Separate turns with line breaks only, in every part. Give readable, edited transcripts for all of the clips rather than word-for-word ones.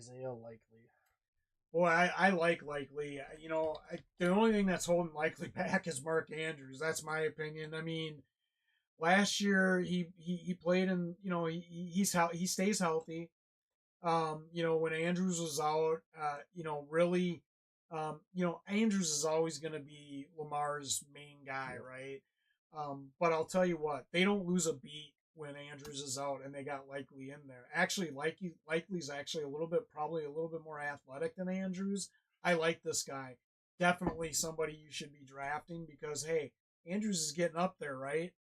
Isaiah Likely.
Boy, I like Likely. The only thing that's holding Likely back is Mark Andrews. That's my opinion. I mean, last year he played in he stays healthy. When Andrews was out, really, Andrews is always going to be Lamar's main guy,
Yep.
right? But I'll tell you what, they don't lose a beat when Andrews is out, and they got Likely in there. Actually, Likely's actually probably a little bit more athletic than Andrews. I like this guy. Definitely somebody you should be drafting because hey, Andrews is getting up there, right?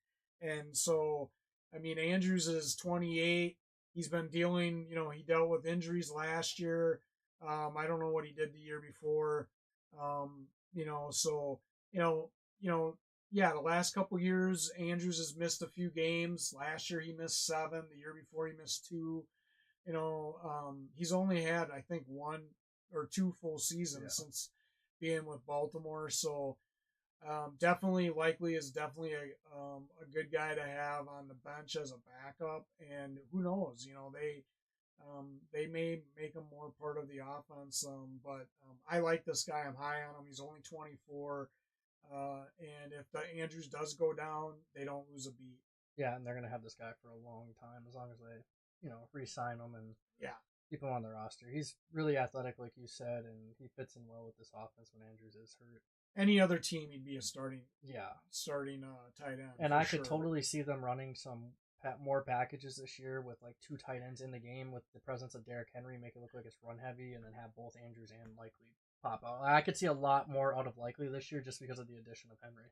And so, I mean, Andrews is 28. He's been dealing, he dealt with injuries last year. I don't know what he did the year before. So, you know, you know, yeah, the last couple years, Andrews has missed a few games. Last year he missed 7. The year before he missed 2. He's only had I think 1 or 2 full seasons
Yeah.
since being with Baltimore. So definitely Likely is definitely a good guy to have on the bench as a backup. And who knows? They may make him more part of the offense. But I like this guy. I'm high on him. He's only 24. And if the Andrews does go down, they don't lose a beat.
Yeah, and they're gonna have this guy for a long time as long as they, re-sign him and
Yeah.
keep him on the roster. He's really athletic, like you said, and he fits in well with this offense when Andrews is hurt.
Any other team, he'd be a
Yeah,
starting tight end
and
for
I could
sure.
totally see them running some more packages this year with like 2 tight ends in the game with the presence of Derrick Henry, make it look like it's run heavy, and then have both Andrews and Likely pop out. I could see a lot more out of Likely this year just because of the addition of Henry.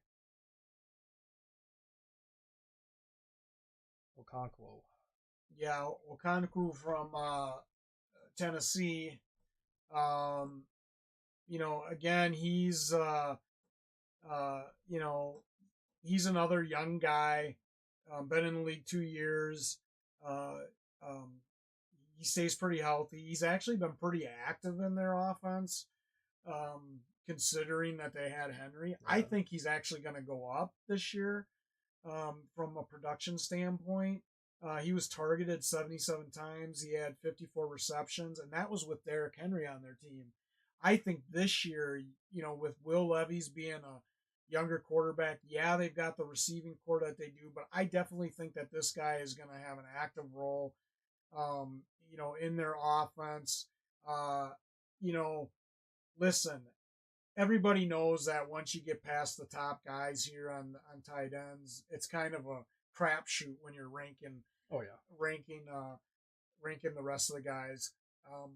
Okonkwo.
Yeah, Okonkwo from Tennessee. Um, again, uh, you know, he's another young guy. Been in the league 2 years. Uh, um, he stays pretty healthy. He's actually been pretty active in their offense, considering that they had Henry.
Yeah.
I think he's actually going to go up this year from a production standpoint. He was targeted 77 times. He had 54 receptions, and that was with Derrick Henry on their team. I think this year, with Will Levis being a younger quarterback, yeah, they've got the receiving core that they do, but I definitely think that this guy is going to have an active role, in their offense. Uh, you know, Listen, everybody knows that once you get past the top guys here on tight ends, it's kind of a crapshoot when you're
Oh yeah.
ranking uh, ranking the rest of the guys. Um,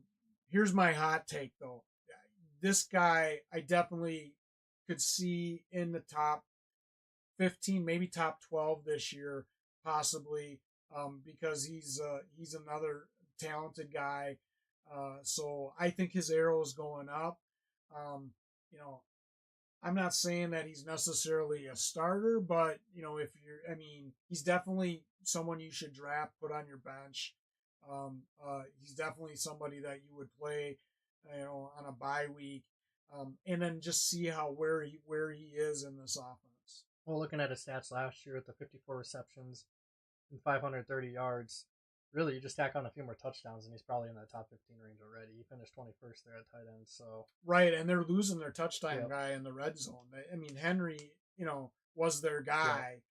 Here's my hot take though. This guy I definitely could see in the top 15, maybe top 12 this year, possibly, because he's another talented guy. So I think his arrow is going up. Um, you know, I'm not saying that he's necessarily a starter, but he's definitely someone you should draft, put on your bench. He's definitely somebody that you would play, on a bye week, and then just see where he is in this offense.
Well, looking at his stats last year with the 54 receptions and 530 yards, really you just tack on a few more touchdowns and he's probably in that top 15 range already. He finished 21st there at tight end, so
Right, and they're losing their touchdown
yep.
guy in the red zone. Henry, was their guy,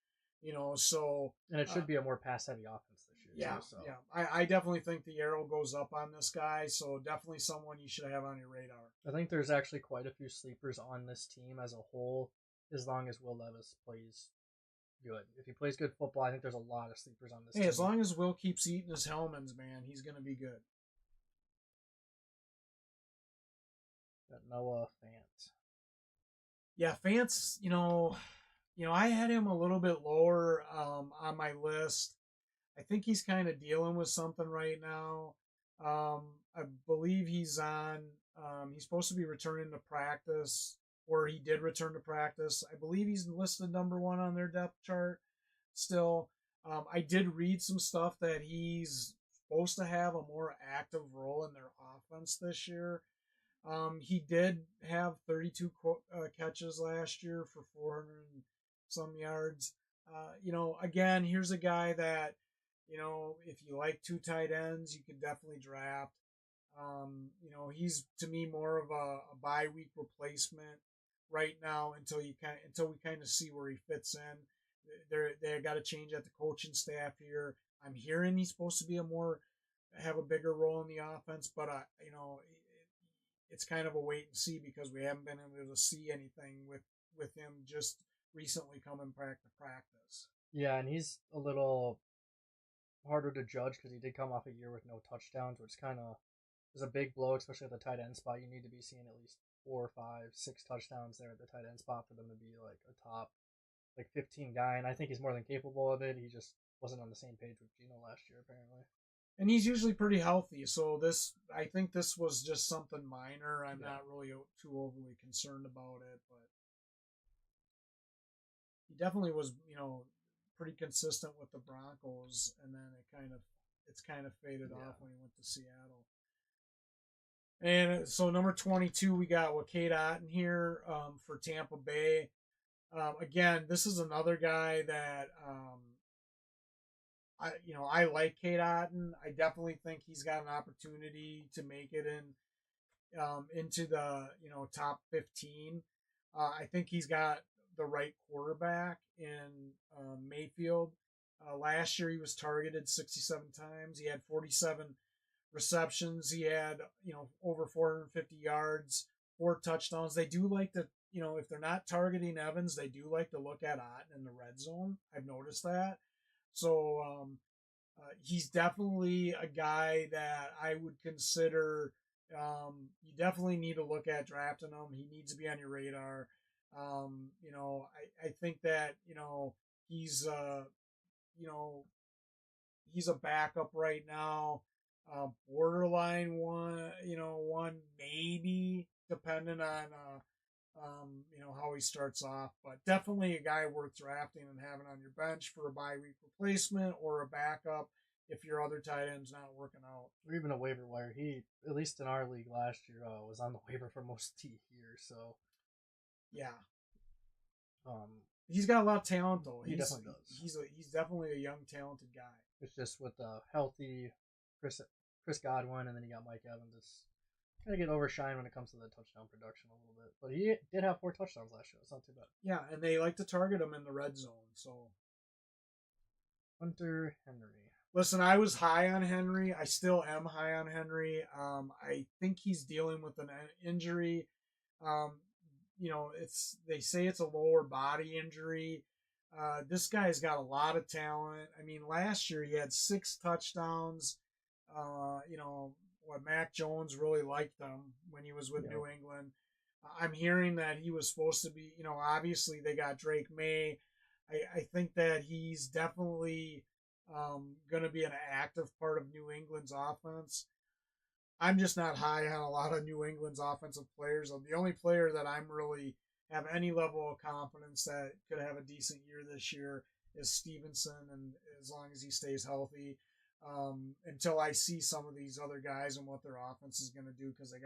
so
And it should be a more pass heavy offense this year
yeah,
too. So
yeah. I definitely think the arrow goes up on this guy, so definitely someone you should have on your radar.
I think there's actually quite a few sleepers on this team as a whole, as long as Will Levis plays good. If he plays good football, I think there's a lot of sleepers on this
Hey,
team.
as long as Will keeps eating his Hellmann's, man, he's going to be good.
Got Noah Fant.
Yeah, Fance, I had him a little bit lower on my list. I think he's kind of dealing with something right now. I believe he's supposed to be returning to practice, or he did return to practice. I believe he's listed number 1 on their depth chart still. I did read some stuff that he's supposed to have a more active role in their offense this year. He did have 32 catches last year for 400 and some yards. Again, here's a guy that, if you like 2 tight ends, you could definitely draft. He's to me more of a bye week replacement right now until we kind of see where he fits in. They got to change at the coaching staff here. I'm hearing he's supposed to be have a bigger role in the offense, but it's kind of a wait and see because we haven't been able to see anything with him just recently coming back to practice.
Yeah, and he's a little harder to judge because he did come off a year with no touchdowns, which kind of is a big blow, especially at the tight end spot. You need to be seeing at least 4, 5, 6 touchdowns there at the tight end spot for them to be like a top 15 guy. And I think he's more than capable of it. He just wasn't on the same page with Geno last year, apparently.
And he's usually pretty healthy, so I think this was just something minor. I'm not really too overly concerned about it, but he definitely was, pretty consistent with the Broncos, and then it's kind of faded off when he went to Seattle. And so number 22, we got Kate Otten here for Tampa Bay. Again, this is another guy that I like Kate Otten. I definitely think he's got an opportunity to make it into the top 15. I think he's got the right quarterback in Mayfield. Last year he was targeted 67 times. He had 47 receptions. He had over 450 yards, 4 touchdowns. They do like to if they're not targeting Evans, they do like to look at Otten in the red zone. I've noticed that. So he's definitely a guy that I would consider. You definitely need to look at drafting him. He needs to be on your radar. I think that he's he's a backup right now. Borderline one maybe, depending on how he starts off, but definitely a guy worth drafting and having on your bench for a bye week replacement or a backup if your other tight end's not working out.
Or even a waiver wire. He, at least in our league last year, was on the waiver for most of the year, so.
Yeah. He's got a lot of talent, though.
He definitely does.
He's definitely a young, talented guy.
It's just with the healthy Chris Godwin, and then you got Mike Evans. It's kind of get overshined when it comes to the touchdown production a little bit. But he did have 4 touchdowns last year. It's not too bad.
Yeah, and they like to target him in the red zone. So
Hunter Henry.
Listen, I was high on Henry. I still am high on Henry. I think he's dealing with an injury. They say it's a lower body injury. This guy's got a lot of talent. I mean, last year he had 6 touchdowns. Mac Jones really liked him when he was with New England. I'm hearing that he was supposed to be, obviously they got Drake May. I think that he's definitely going to be an active part of New England's offense. I'm just not high on a lot of New England's offensive players. The only player that I'm really have any level of confidence that could have a decent year this year is Stevenson, and as long as he stays healthy, until I see some of these other guys and what their offense is going to do, because they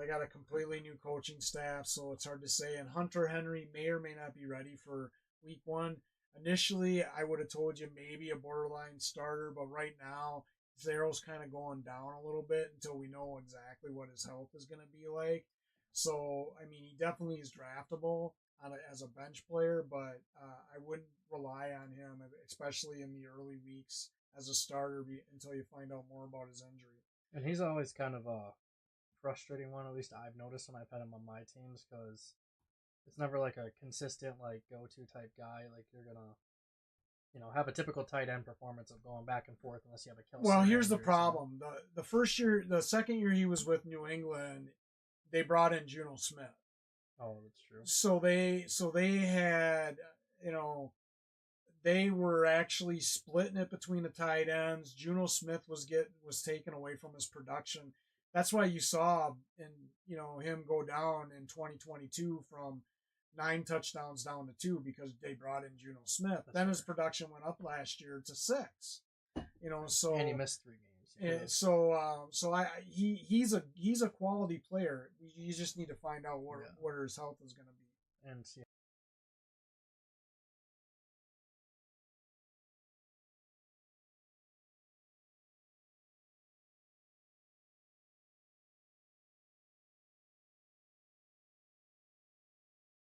got a completely new coaching staff, so it's hard to say. And Hunter Henry may or may not be ready for week 1. Initially, I would have told you maybe a borderline starter, but right now, his arrow's kind of going down a little bit until we know exactly what his health is going to be like. So, I mean, he definitely is draftable as a bench player, but I wouldn't rely on him, especially in the early weeks, as a starter until you find out more about his injury.
And he's always kind of a frustrating one. At least I've noticed when I've had him on my teams, because it's never like a consistent go-to type guy. Like you're gonna have a typical tight end performance of going back and forth unless you have a Kelsey.
Well, here's the problem: the second year he was with New England, they brought in Geno Smith.
Oh, that's true.
So they had they were actually splitting it between the tight ends. Geno Smith was taken away from his production. That's why you saw him go down in 2022 from 9 touchdowns down to 2, because they brought in Geno Smith. Then his production went up last year to 6. So
and he missed 3 games.
He's a quality player. You just need to find out what his health is going to be.
And